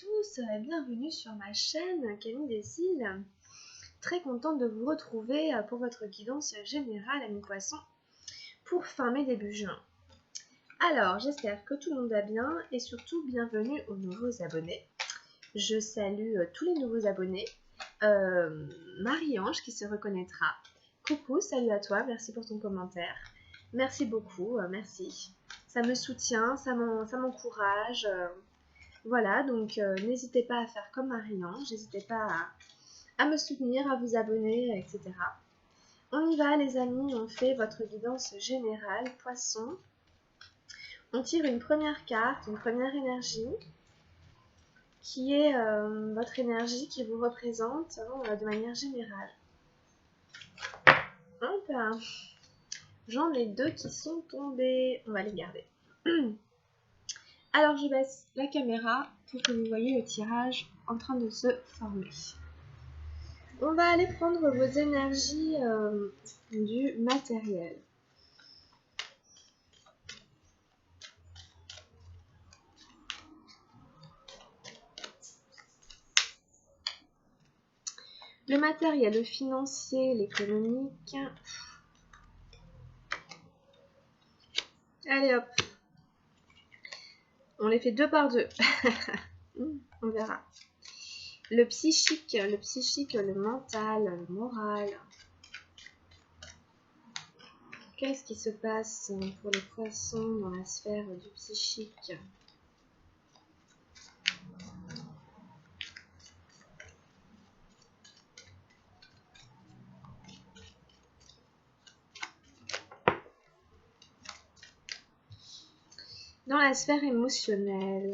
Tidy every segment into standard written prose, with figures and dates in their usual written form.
tous et bienvenue sur ma chaîne Camille des Îles. Très contente de vous retrouver pour votre guidance générale à mes poissons pour fin mai début juin. Alors j'espère que tout le monde va bien et surtout bienvenue aux nouveaux abonnés. Je salue tous les nouveaux abonnés. Marie-Ange qui se reconnaîtra. Coucou, salut à toi, merci pour ton commentaire. Merci beaucoup, merci. Ça me soutient, ça m'encourage. Voilà, donc n'hésitez pas à faire comme Marie-Ange, n'hésitez pas à me soutenir, à vous abonner, etc. On y va les amis, on fait votre guidance générale, poisson. On tire une première carte, une première énergie, qui est votre énergie qui vous représente de manière générale. Hop, j'en ai deux qui sont tombés, on va les garder. Alors je baisse la caméra pour que vous voyez le tirage en train de se former. On va aller prendre vos énergies du matériel. Le matériel, le financier, l'économique. Allez hop. On les fait deux par deux. On verra. Le psychique, le mental, le moral. Qu'est-ce qui se passe pour les poissons dans la sphère du psychique ? Dans la sphère émotionnelle.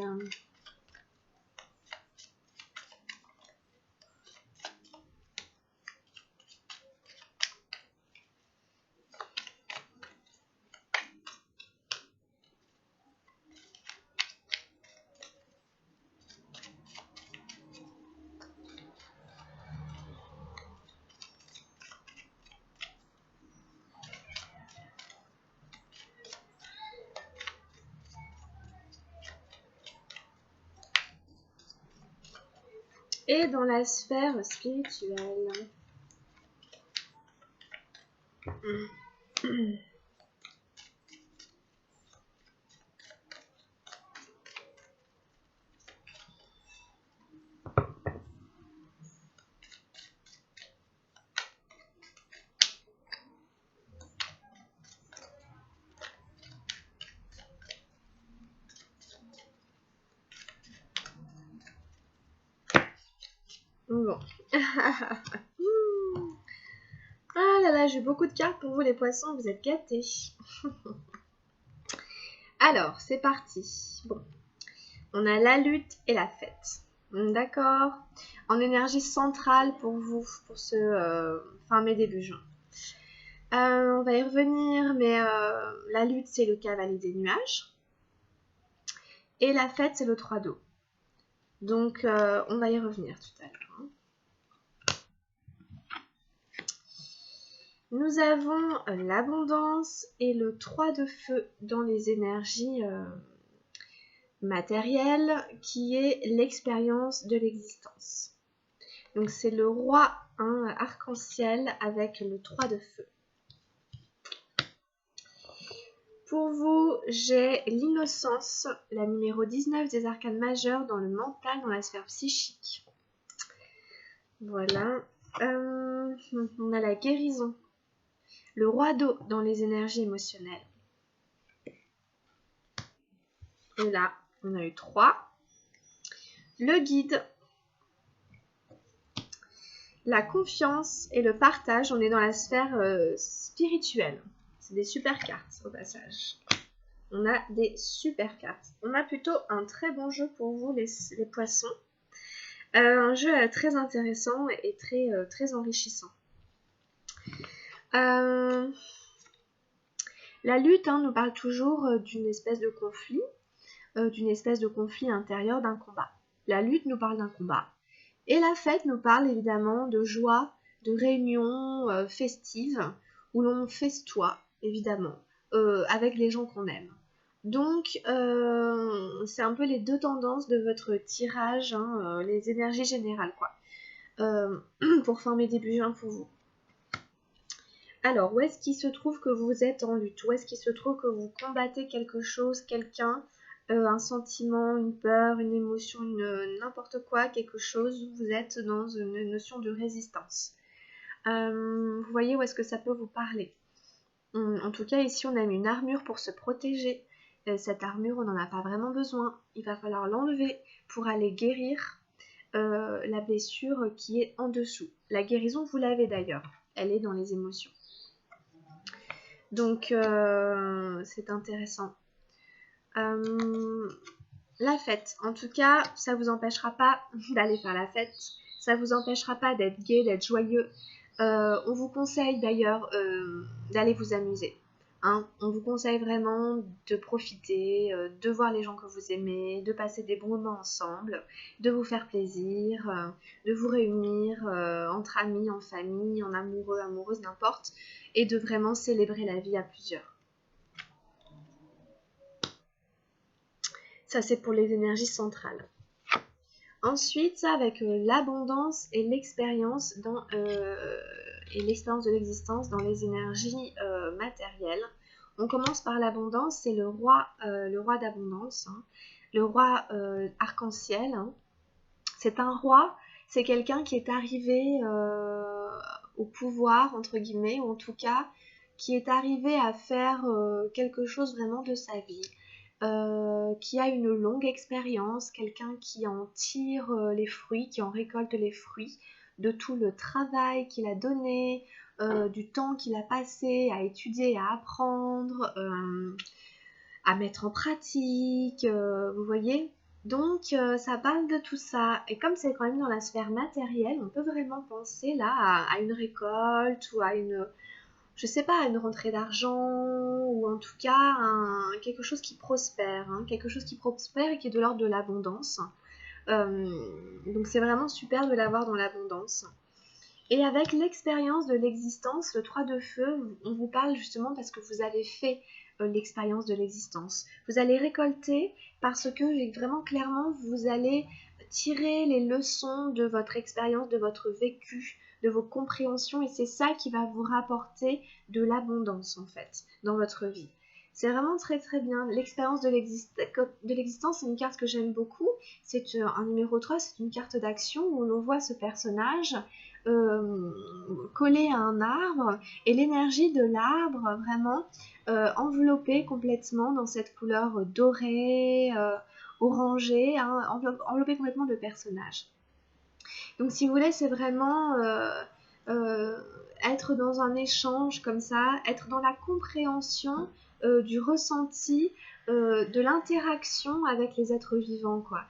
Et dans la sphère spirituelle. Bon. Ah là là, j'ai beaucoup de cartes pour vous les poissons, vous êtes gâtés. Alors, c'est parti. Bon. On a la lutte et la fête. D'accord. En énergie centrale pour vous, pour ce fin mai début juin. On va y revenir, mais la lutte, c'est le cavalier des nuages. Et la fête, c'est le 3 d'eau. Donc, on va y revenir tout à l'heure. Nous avons l'abondance et le 3 de feu dans les énergies matérielles, qui est l'expérience de l'existence. Donc, c'est le roi arc-en-ciel avec le 3 de feu. Pour vous, j'ai l'innocence, la numéro 19 des arcanes majeures dans le mental, dans la sphère psychique. Voilà. On a la guérison. Le roi d'eau dans les énergies émotionnelles. Et là, on a eu 3. Le guide. La confiance et le partage, on est dans la sphère spirituelle. C'est des super cartes au passage. On a des super cartes. On a plutôt un très bon jeu pour vous les poissons. Un jeu très intéressant et très enrichissant. La lutte nous parle toujours d'une espèce de conflit intérieur d'un combat. La lutte nous parle d'un combat. Et la fête nous parle évidemment de joie, de réunions festives, où l'on festoie, évidemment, avec les gens qu'on aime. Donc, c'est un peu les deux tendances de votre tirage, hein, les énergies générales, quoi, pour former début juin pour vous. Alors, où est-ce qu'il se trouve que vous êtes en lutte? Où est-ce qu'il se trouve que vous combattez quelque chose, quelqu'un, un sentiment, une peur, une émotion, n'importe quoi, quelque chose, vous êtes dans une notion de résistance. Vous voyez où est-ce que ça peut vous parler? En tout cas, ici, on a mis une armure pour se protéger. Cette armure, on n'en a pas vraiment besoin. Il va falloir l'enlever pour aller guérir la blessure qui est en dessous. La guérison, vous l'avez d'ailleurs. Elle est dans les émotions. Donc, c'est intéressant. La fête. En tout cas, ça ne vous empêchera pas d'aller faire la fête. Ça ne vous empêchera pas d'être gai, d'être joyeux. On vous conseille d'ailleurs d'aller vous amuser. Hein. On vous conseille vraiment de profiter, de voir les gens que vous aimez, de passer des bons moments ensemble, de vous faire plaisir, de vous réunir entre amis, en famille, en amoureux, amoureuse, n'importe, et de vraiment célébrer la vie à plusieurs. Ça, c'est pour les énergies centrales. Ensuite, avec l'abondance et l'expérience de l'existence dans les énergies matérielles. On commence par l'abondance, c'est le roi d'abondance, hein, le roi arc-en-ciel. Hein. C'est un roi, c'est quelqu'un qui est arrivé au pouvoir, entre guillemets, ou en tout cas, qui est arrivé à faire quelque chose vraiment de sa vie. Qui a une longue expérience, quelqu'un qui en tire les fruits, qui en récolte les fruits de tout le travail qu'il a donné, du temps qu'il a passé à étudier, à apprendre, à mettre en pratique, vous voyez. Donc ça parle de tout ça, et comme c'est quand même dans la sphère matérielle, on peut vraiment penser là à une récolte ou à une, je sais pas, une rentrée d'argent, ou en tout cas quelque chose qui prospère, hein, quelque chose qui prospère et qui est de l'ordre de l'abondance. Donc c'est vraiment super de l'avoir dans l'abondance. Et avec l'expérience de l'existence, le 3 de feu, on vous parle justement parce que vous avez fait l'expérience de l'existence. Vous allez récolter parce que vraiment clairement, vous allez tirer les leçons de votre expérience, de votre vécu, de vos compréhensions, et c'est ça qui va vous rapporter de l'abondance en fait dans votre vie. C'est vraiment très très bien. L'expérience de l'existence, c'est une carte que j'aime beaucoup. C'est un numéro 3, c'est une carte d'action où l'on voit ce personnage collé à un arbre, et l'énergie de l'arbre vraiment enveloppée complètement dans cette couleur dorée, orangée, hein, enveloppée complètement de personnages. Donc si vous voulez, c'est vraiment être dans un échange comme ça, être dans la compréhension du ressenti, de l'interaction avec les êtres vivants, quoi.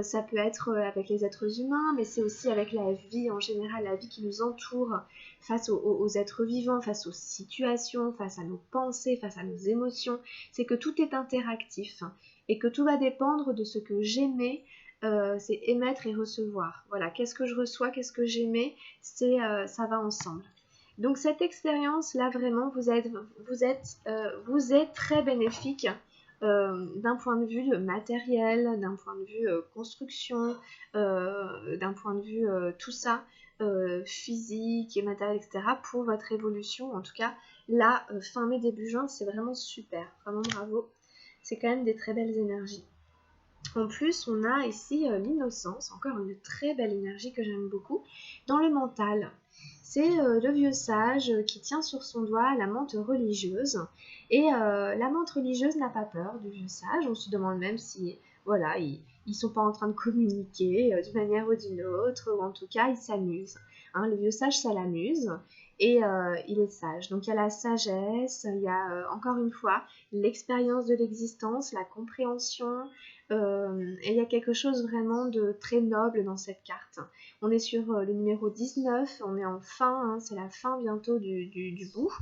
Ça peut être avec les êtres humains, mais c'est aussi avec la vie en général, la vie qui nous entoure, face aux êtres vivants, face aux situations, face à nos pensées, face à nos émotions. C'est que tout est interactif et que tout va dépendre de ce que j'aimais. C'est émettre et recevoir. Voilà, qu'est-ce que je reçois, qu'est-ce que j'aimais, ça va ensemble. Donc cette expérience-là, vraiment, vous êtes très bénéfique d'un point de vue matériel, d'un point de vue construction, d'un point de vue tout ça, physique et matériel, etc., pour votre évolution. En tout cas, là, fin mai, début juin, c'est vraiment super. Vraiment bravo. C'est quand même des très belles énergies. En plus, on a ici l'innocence, encore une très belle énergie que j'aime beaucoup, dans le mental. C'est le vieux sage qui tient sur son doigt la menthe religieuse. Et la menthe religieuse n'a pas peur du vieux sage. On se demande même si, voilà, ils sont pas en train de communiquer d'une manière ou d'une autre, ou en tout cas, ils s'amusent. Hein, le vieux sage, ça l'amuse. Et il est sage. Donc il y a la sagesse, il y a encore une fois l'expérience de l'existence, la compréhension, et il y a quelque chose vraiment de très noble dans cette carte. On est sur le numéro 19, on est en fin, hein, c'est la fin bientôt du bout.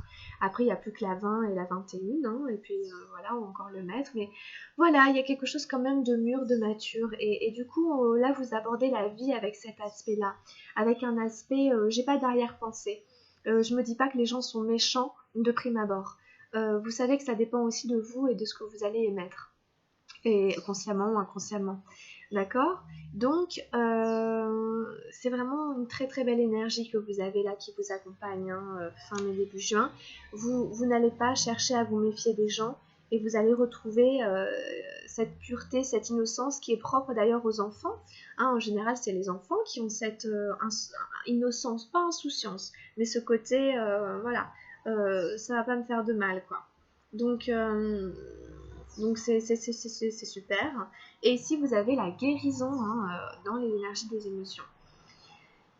Après, il n'y a plus que la 20 et la 21, hein, et puis voilà, on va encore le mettre. Mais voilà, il y a quelque chose quand même de mûr, de mature. Et du coup, là, vous abordez la vie avec cet aspect-là. Avec un aspect, j'ai pas d'arrière-pensée. Je me dis pas que les gens sont méchants de prime abord. vous savez que ça dépend aussi de vous et de ce que vous allez émettre, et consciemment ou inconsciemment. D'accord? Donc, c'est vraiment une très très belle énergie que vous avez là qui vous accompagne, hein, fin mai, début juin. Vous n'allez pas chercher à vous méfier des gens et vous allez retrouver cette pureté, cette innocence qui est propre d'ailleurs aux enfants. Hein, en général, c'est les enfants qui ont cette innocence, pas insouciance, mais ce côté, voilà, ça va pas me faire de mal, quoi. Donc, c'est super. Et ici, vous avez la guérison, hein, dans les énergies des émotions.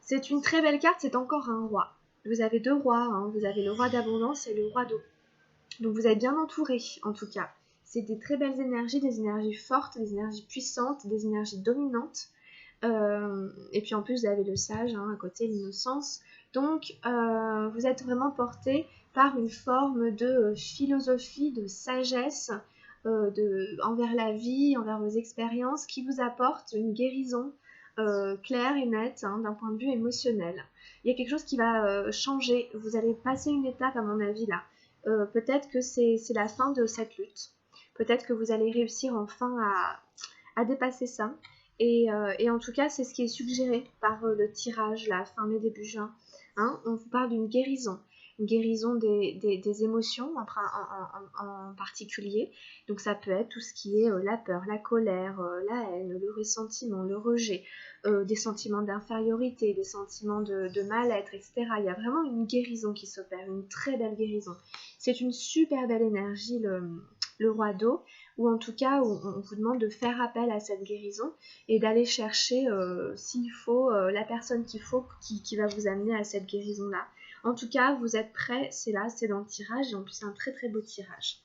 C'est une très belle carte, c'est encore un roi. Vous avez deux rois, hein, vous avez le roi d'abondance et le roi d'eau. Donc vous êtes bien entouré, en tout cas. C'est des très belles énergies, des énergies fortes, des énergies puissantes, des énergies dominantes. Et puis en plus, vous avez le sage, hein, à côté, l'innocence. Donc, vous êtes vraiment porté par une forme de philosophie, de sagesse envers la vie, envers vos expériences, qui vous apporte une guérison claire et nette, hein, d'un point de vue émotionnel. Il y a quelque chose qui va changer. Vous allez passer une étape, à mon avis, là. Peut-être que c'est la fin de cette lutte. Peut-être que vous allez réussir enfin à dépasser ça. Et en tout cas, c'est ce qui est suggéré par le tirage, là, fin mai, début juin. Hein, on vous parle d'une guérison. Une guérison des émotions en particulier. Donc ça peut être tout ce qui est la peur, la colère, la haine, le ressentiment, le rejet, des sentiments d'infériorité, des sentiments de mal-être, etc. Il y a vraiment une guérison qui s'opère, une très belle guérison. C'est une super belle énergie, le roi d'eau, ou en tout cas, on vous demande de faire appel à cette guérison et d'aller chercher, s'il faut, la personne qu'il faut qui va vous amener à cette guérison-là. En tout cas, vous êtes prêts, c'est là, c'est dans le tirage, et en plus c'est un très très beau tirage.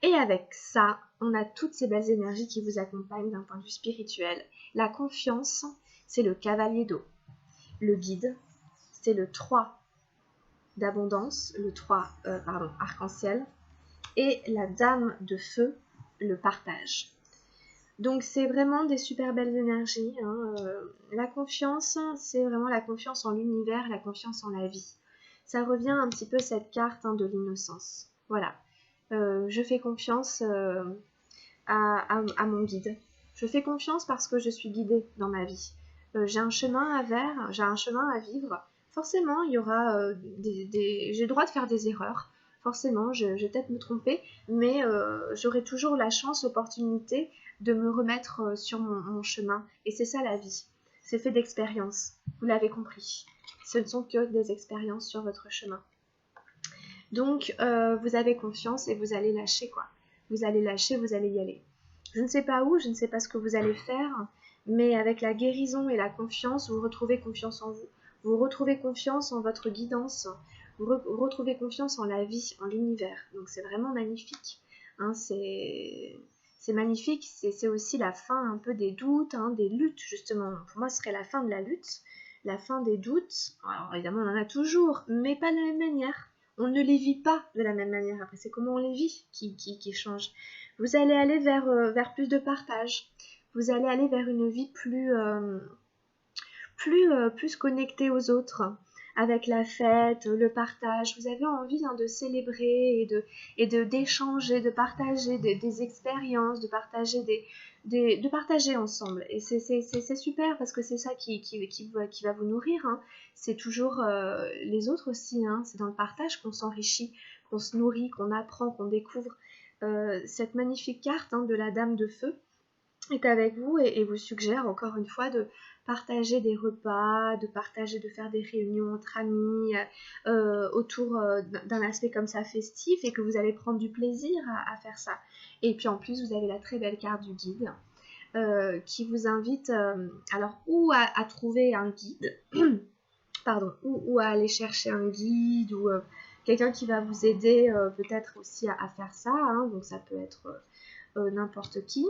Et avec ça, on a toutes ces belles énergies qui vous accompagnent d'un point de vue spirituel. La confiance, c'est le cavalier d'eau. Le guide, c'est le 3 d'abondance, le 3, arc-en-ciel. Et la dame de feu, le partage. Donc c'est vraiment des super belles énergies, hein. La confiance, c'est vraiment la confiance en l'univers, la confiance en la vie. Ça revient un petit peu cette carte, hein, de l'innocence. Voilà. Je fais confiance à mon guide. Je fais confiance parce que je suis guidée dans ma vie. J'ai un chemin à vivre. Forcément, il y aura j'ai le droit de faire des erreurs. Forcément, je vais peut-être me tromper, mais j'aurai toujours la chance, l'opportunité de me remettre sur mon chemin. Et c'est ça la vie. C'est fait d'expériences. Vous l'avez compris. Ce ne sont que des expériences sur votre chemin. Donc, vous avez confiance et vous allez lâcher, quoi. Vous allez lâcher, vous allez y aller. Je ne sais pas où, je ne sais pas ce que vous allez faire, mais avec la guérison et la confiance, vous retrouvez confiance en vous. Vous retrouvez confiance en votre guidance. Vous retrouvez confiance en la vie, en l'univers. Donc, c'est vraiment magnifique. Hein, c'est magnifique. C'est aussi la fin un peu des doutes, hein, des luttes, justement. Pour moi, ce serait la fin de la lutte, la fin des doutes. Alors, évidemment, on en a toujours, mais pas de la même manière. On ne les vit pas de la même manière. Après, c'est comment on les vit qui change. Vous allez aller vers plus de partage. Vous allez aller vers une vie plus connectée aux autres, avec la fête, le partage. Vous avez envie, hein, de célébrer d'échanger, de partager des expériences, de partager ensemble. Et c'est super parce que c'est ça qui va vous nourrir, hein. C'est toujours les autres aussi, hein. C'est dans le partage qu'on s'enrichit, qu'on se nourrit, qu'on apprend, qu'on découvre. Cette magnifique carte, hein, de la Dame de Feu est avec vous et vous suggère encore une fois de partager des repas, de faire des réunions entre amis autour d'un aspect comme ça festif, et que vous allez prendre du plaisir à faire ça. Et puis en plus, vous avez la très belle carte du guide qui vous invite alors ou à trouver un guide, pardon, ou à aller chercher un guide, ou quelqu'un qui va vous aider peut-être aussi à faire ça, hein. Donc ça peut être n'importe qui.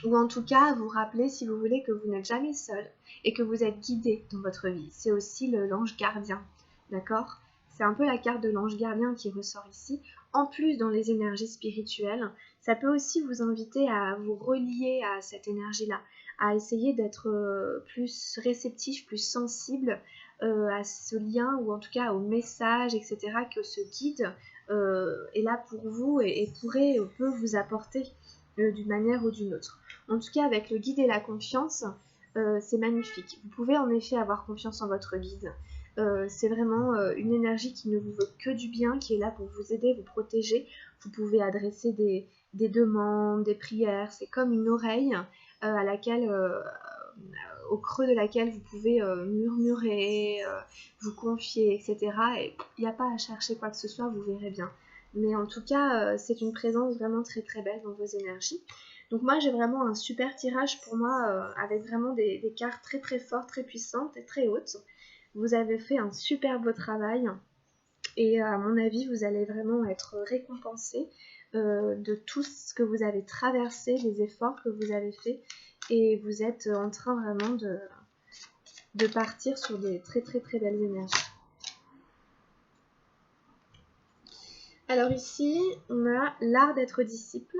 Ou en tout cas, vous rappelez, si vous voulez, que vous n'êtes jamais seul et que vous êtes guidé dans votre vie. C'est aussi l'ange gardien, d'accord? C'est un peu la carte de l'ange gardien qui ressort ici. En plus, dans les énergies spirituelles, ça peut aussi vous inviter à vous relier à cette énergie-là, à essayer d'être plus réceptif, plus sensible à ce lien, ou en tout cas au message, etc., que ce guide est là pour vous et peut vous apporter d'une manière ou d'une autre. En tout cas, avec le guide et la confiance, c'est magnifique. Vous pouvez en effet avoir confiance en votre guide. C'est vraiment une énergie qui ne vous veut que du bien, qui est là pour vous aider, vous protéger. Vous pouvez adresser des demandes, des prières. C'est comme une oreille à laquelle, au creux de laquelle vous pouvez murmurer, vous confier, etc. Et il n'y a pas à chercher quoi que ce soit, vous verrez bien. Mais en tout cas, c'est une présence vraiment très très belle dans vos énergies. Donc moi, j'ai vraiment un super tirage pour moi, avec vraiment des cartes très très fortes, très puissantes et très hautes. Vous avez fait un super beau travail. Et à mon avis, vous allez vraiment être récompensé de tout ce que vous avez traversé, des efforts que vous avez faits. Et vous êtes en train vraiment de partir sur des très très très belles énergies. Alors ici, on a l'art d'être disciple.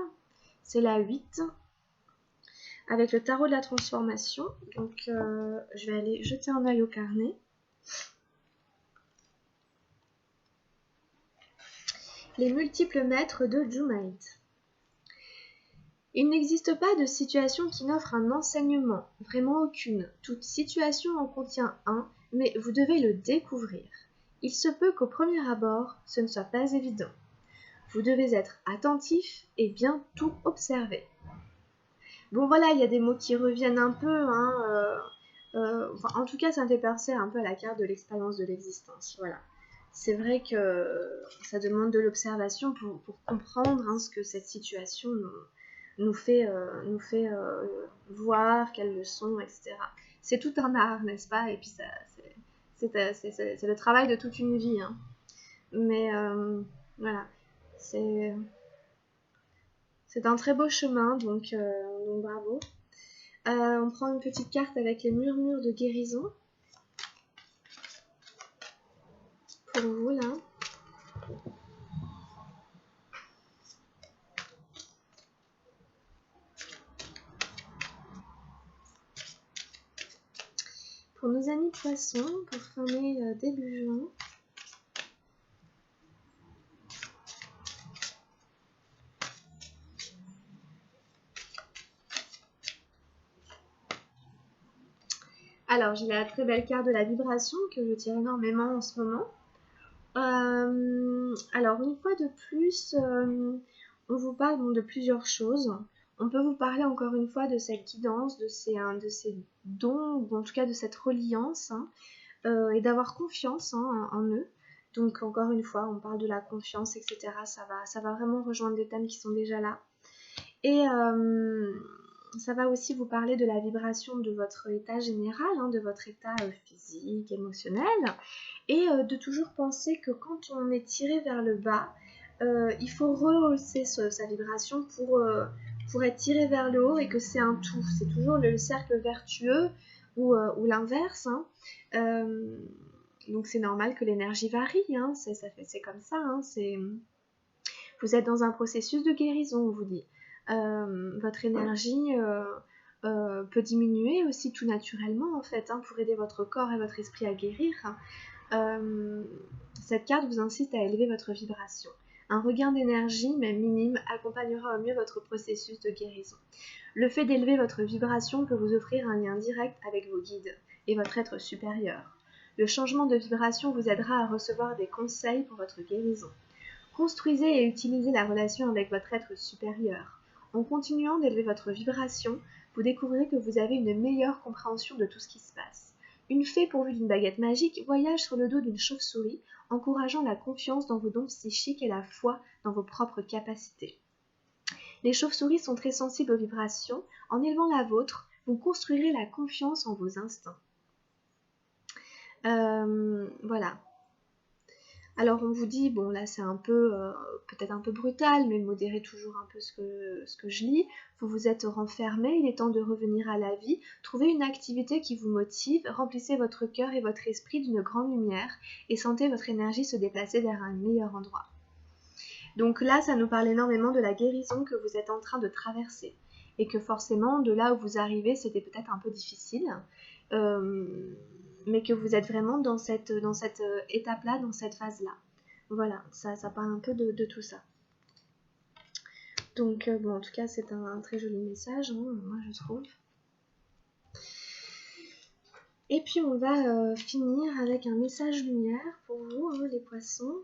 C'est la 8. Avec le tarot de la transformation. Donc je vais aller jeter un œil au carnet. Les multiples maîtres de Jumait. Il n'existe pas de situation qui n'offre un enseignement, vraiment aucune. Toute situation en contient un, mais vous devez le découvrir. Il se peut qu'au premier abord, ce ne soit pas évident. Vous devez être attentif et bien tout observer. Bon voilà, il y a des mots qui reviennent un peu, hein, en tout cas ça me fait penser un peu à la carte de l'expérience de l'existence, voilà. C'est vrai que ça demande de l'observation pour comprendre ce que cette situation nous fait voir, quelles leçons, etc. C'est tout un art, n'est-ce pas? Et puis c'est le travail de toute une vie, hein. Mais voilà, c'est un très beau chemin, donc bravo. On prend une petite carte avec les murmures de guérison. Pour vous, là. Pour nos amis poissons, pour fermer début juin. Alors, j'ai la très belle carte de la vibration que je tire énormément en ce moment. Alors, une fois de plus, on vous parle de plusieurs choses. On peut vous parler encore une fois de cette guidance, de ces dons, ou en tout cas de cette reliance, et d'avoir confiance en eux. Donc, encore une fois, on parle de la confiance, etc. Ça va vraiment rejoindre des thèmes qui sont déjà là. Et ça va aussi vous parler de la vibration de votre état général, de votre état physique, émotionnel, et de toujours penser que quand on est tiré vers le bas, il faut rehausser sa vibration pour être tiré vers le haut et que c'est un tout. C'est toujours le cercle vertueux ou l'inverse. Donc c'est normal que l'énergie varie, c'est comme ça. Vous êtes dans un processus de guérison, on vous dit. Votre énergie peut diminuer aussi tout naturellement en fait, pour aider votre corps et votre esprit à guérir. Cette carte vous incite à élever votre vibration. Un regain d'énergie, même minime, accompagnera au mieux votre processus de guérison. Le fait d'élever votre vibration peut vous offrir un lien direct avec vos guides et votre être supérieur. Le changement de vibration vous aidera à recevoir des conseils pour votre guérison. Construisez et utilisez la relation avec votre être supérieur. En continuant d'élever votre vibration, vous découvrez que vous avez une meilleure compréhension de tout ce qui se passe. Une fée pourvue d'une baguette magique voyage sur le dos d'une chauve-souris, encourageant la confiance dans vos dons psychiques et la foi dans vos propres capacités. Les chauves-souris sont très sensibles aux vibrations. En élevant la vôtre, vous construirez la confiance en vos instincts. Voilà. Alors on vous dit, bon là c'est un peu, peut-être un peu brutal, mais modérez toujours un peu ce que je lis. Vous vous êtes renfermé, il est temps de revenir à la vie. Trouvez une activité qui vous motive, remplissez votre cœur et votre esprit d'une grande lumière et sentez votre énergie se déplacer vers un meilleur endroit. Donc là ça nous parle énormément de la guérison que vous êtes en train de traverser. Et que forcément de là où vous arrivez c'était peut-être un peu difficile. Mais que vous êtes vraiment dans cette étape-là, dans cette phase-là. Voilà, ça parle un peu de tout ça. Donc bon, en tout cas c'est un très joli message, hein, moi je trouve. Et puis on va finir avec un message lumière pour vous, hein, les poissons.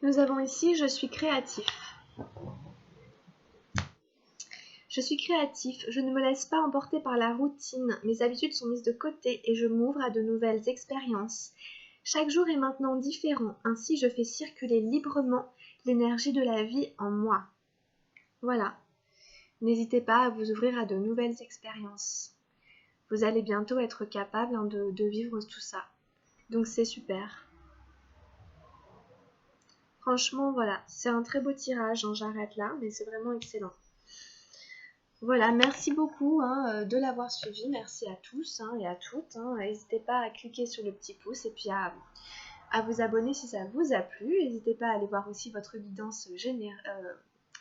Nous avons ici « Je suis créatif ». Je suis créatif, je ne me laisse pas emporter par la routine, mes habitudes sont mises de côté et je m'ouvre à de nouvelles expériences. Chaque jour est maintenant différent, ainsi je fais circuler librement l'énergie de la vie en moi. Voilà. N'hésitez pas à vous ouvrir à de nouvelles expériences. Vous allez bientôt être capable, hein, de vivre tout ça. Donc c'est super. Franchement, voilà, c'est un très beau tirage, hein, j'arrête là, mais c'est vraiment excellent. Voilà, merci beaucoup, hein, de l'avoir suivi, merci à tous, hein, et à toutes. Hein. N'hésitez pas à cliquer sur le petit pouce et puis à vous abonner si ça vous a plu. N'hésitez pas à aller voir aussi votre guidance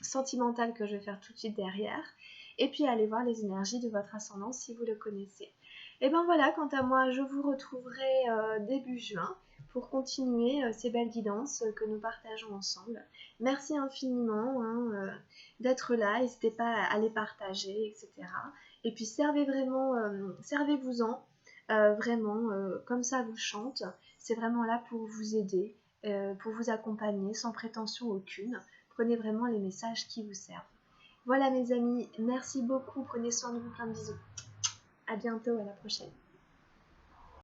sentimentale que je vais faire tout de suite derrière. Et puis à aller voir les énergies de votre ascendant si vous le connaissez. Et ben voilà, quant à moi, je vous retrouverai début juin pour continuer ces belles guidances que nous partageons ensemble. Merci infiniment, hein, d'être là, n'hésitez pas à les partager, etc. Et puis servez-vous-en, vraiment, comme ça vous chante. C'est vraiment là pour vous aider, pour vous accompagner sans prétention aucune. Prenez vraiment les messages qui vous servent. Voilà mes amis, merci beaucoup, prenez soin de vous, plein de bisous. À bientôt, à la prochaine.